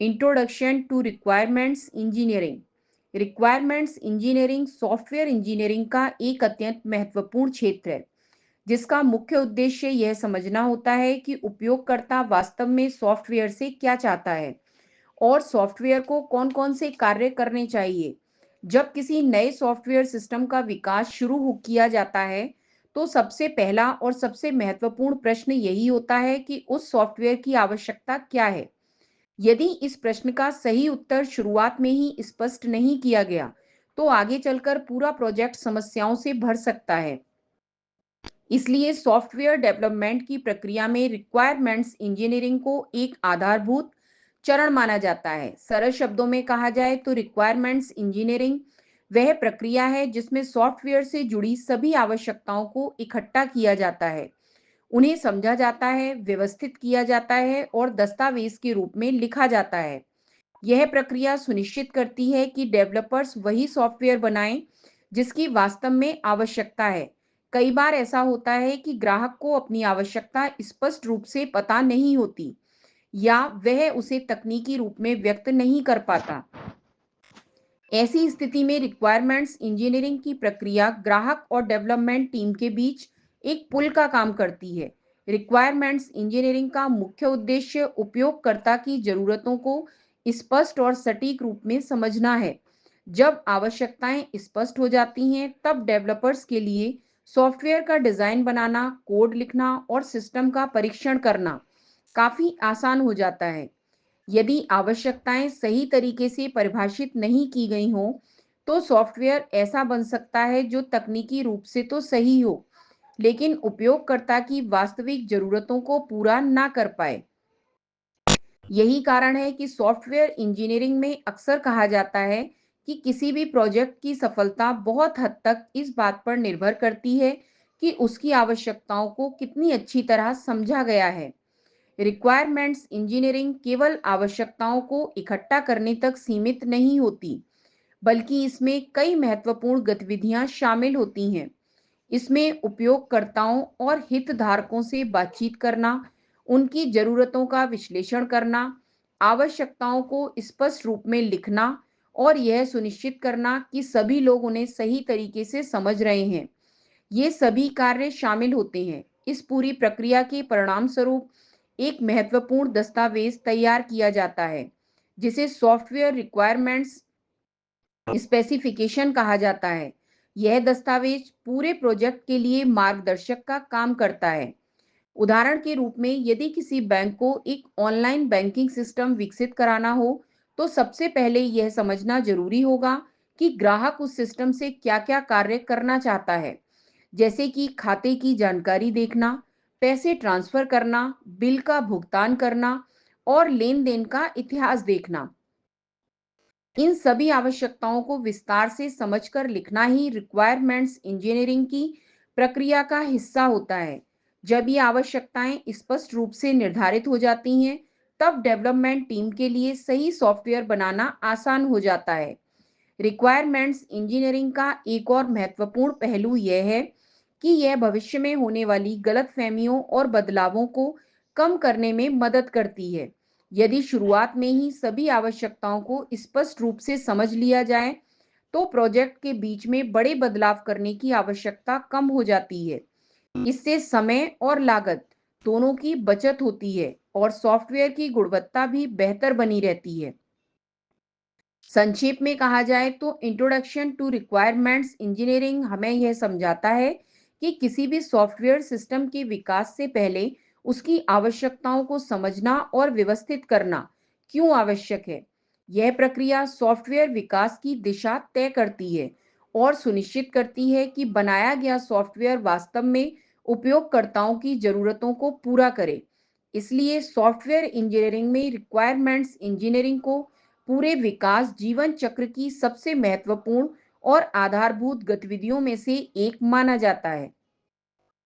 Introduction to requirements engineering. Requirements engineering software engineering का एक अत्यंत महत्वपूर्ण क्षेत्र है, जिसका मुख्य उद्देश्य यह समझना होता है कि उपयोगकर्ता वास्तव में सॉफ्टवेयर से क्या चाहता है और सॉफ्टवेयर को कौन-कौन से कार्य करने चाहिए। जब किसी नए सॉफ्टवेयर सिस्टम का विकास किया जाता है, तो सबसे पहला और सबसे महत्वपूर्ण प्रश्न यही होता है कि उस सॉफ्टवेयर की आवश्यकता क्या है। यदि इस प्रश्न का सही उत्तर शुरुआत में ही स्पष्ट नहीं किया गया, तो आगे चलकर पूरा प्रोजेक्ट समस्याओं से भर सकता है। इसलिए सॉफ्टवेयर डेवलपमेंट की प्रक्रिया में रिक्वायरमेंट्स इंजीनियरिंग को एक आधारभूत चरण माना जाता है। सरल शब्दों में कहा जाए तो रिक्वायरमेंट्स इंजीनियरिंग वह प्रक्रिया है जिसमें सॉफ्टवेयर से जुड़ी सभी आवश्यकताओं को इकट्ठा किया जाता है, उन्हें समझा जाता है, व्यवस्थित किया जाता है और दस्तावेज के रूप में लिखा जाता है। यह प्रक्रिया सुनिश्चित करती है कि डेवलपर्स वही सॉफ्टवेयर बनाएं जिसकी वास्तव में आवश्यकता है। कई बार ऐसा होता है कि ग्राहक को अपनी आवश्यकता स्पष्ट रूप से पता नहीं होती या वह उसे तकनीकी रूप में व्यक्त नहीं कर पाता। ऐसी स्थिति में रिक्वायरमेंट्स इंजीनियरिंग की प्रक्रिया ग्राहक और डेवलपमेंट टीम के बीच एक पुल का काम करती है। रिक्वायरमेंट्स इंजीनियरिंग का मुख्य उद्देश्य उपयोगकर्ता की जरूरतों को स्पष्ट और सटीक रूप में समझना है। जब आवश्यकताएं स्पष्ट हो जाती हैं, तब डेवलपर्स के लिए सॉफ्टवेयर का डिजाइन बनाना, कोड लिखना और सिस्टम का परीक्षण करना काफी आसान हो जाता है। यदि आवश्यकताएं सही तरीके से परिभाषित नहीं की गई हों, तो सॉफ्टवेयर ऐसा बन सकता है जो तकनीकी रूप से तो सही हो, लेकिन उपयोगकर्ता की वास्तविक जरूरतों को पूरा ना कर पाए। यही कारण है कि सॉफ्टवेयर इंजीनियरिंग में अक्सर कहा जाता है कि किसी भी प्रोजेक्ट की सफलता बहुत हद तक इस बात पर निर्भर करती है कि उसकी आवश्यकताओं को कितनी अच्छी तरह समझा गया है। रिक्वायरमेंट्स इंजीनियरिंग केवल आवश्यकताओं को इकट्ठा करने तक सीमित नहीं होती, बल्कि इसमें कई महत्वपूर्ण गतिविधियां शामिल होती हैं। इसमें उपयोगकर्ताओं और हितधारकों से बातचीत करना, उनकी जरूरतों का विश्लेषण करना, आवश्यकताओं को स्पष्ट रूप में लिखना और यह सुनिश्चित करना कि सभी लोग उन्हें सही तरीके से समझ रहे हैं, ये सभी कार्य शामिल होते हैं। इस पूरी प्रक्रिया के परिणाम स्वरूप एक महत्वपूर्ण दस्तावेज तैयार किया जाता है, जिसे सॉफ्टवेयर रिक्वायरमेंट्स स्पेसिफिकेशन कहा जाता है। यह दस्तावेज पूरे प्रोजेक्ट के लिए मार्गदर्शक का काम करता है। उदाहरण के रूप में, यदि किसी बैंक को एक ऑनलाइन बैंकिंग सिस्टम विकसित कराना हो, तो सबसे पहले यह समझना जरूरी होगा कि ग्राहक उस सिस्टम से क्या-क्या कार्य करना चाहता है, जैसे कि खाते की जानकारी देखना, पैसे ट्रांसफर करना, बिल का भुगतान करना और लेन-देन का इतिहास देखना। इन सभी आवश्यकताओं को विस्तार से समझकर लिखना ही रिक्वायरमेंट्स इंजीनियरिंग की प्रक्रिया का हिस्सा होता है। जब ये आवश्यकताएं स्पष्ट रूप से निर्धारित हो जाती हैं, तब डेवलपमेंट टीम के लिए सही सॉफ्टवेयर बनाना आसान हो जाता है। रिक्वायरमेंट्स इंजीनियरिंग का एक और महत्वपूर्ण पहलू यह है कि यह भविष्य में होने वाली गलतफहमियों और बदलावों को कम करने में मदद करती है। यदि शुरुआत में ही सभी आवश्यकताओं को स्पष्ट रूप से समझ लिया जाए, तो प्रोजेक्ट के बीच में बड़े बदलाव करने की आवश्यकता कम हो जाती है। इससे समय और लागत दोनों की बचत होती है और सॉफ्टवेयर की गुणवत्ता भी बेहतर बनी रहती है। संक्षेप में कहा जाए तो इंट्रोडक्शन टू रिक्वायरमेंट्स इंजीनियरिंग हमें यह समझाता है कि किसी भी सॉफ्टवेयर सिस्टम के विकास से पहले उसकी आवश्यकताओं को समझना और व्यवस्थित करना क्यों आवश्यक है। यह प्रक्रिया सॉफ्टवेयर विकास की दिशा तय करती है और सुनिश्चित करती है कि बनाया गया सॉफ्टवेयर वास्तव में उपयोगकर्ताओं की जरूरतों को पूरा करे। इसलिए सॉफ्टवेयर इंजीनियरिंग में रिक्वायरमेंट्स इंजीनियरिंग को पूरे विकास जीवन चक्र की सबसे महत्वपूर्ण और आधारभूत गतिविधियों में से एक माना जाता है।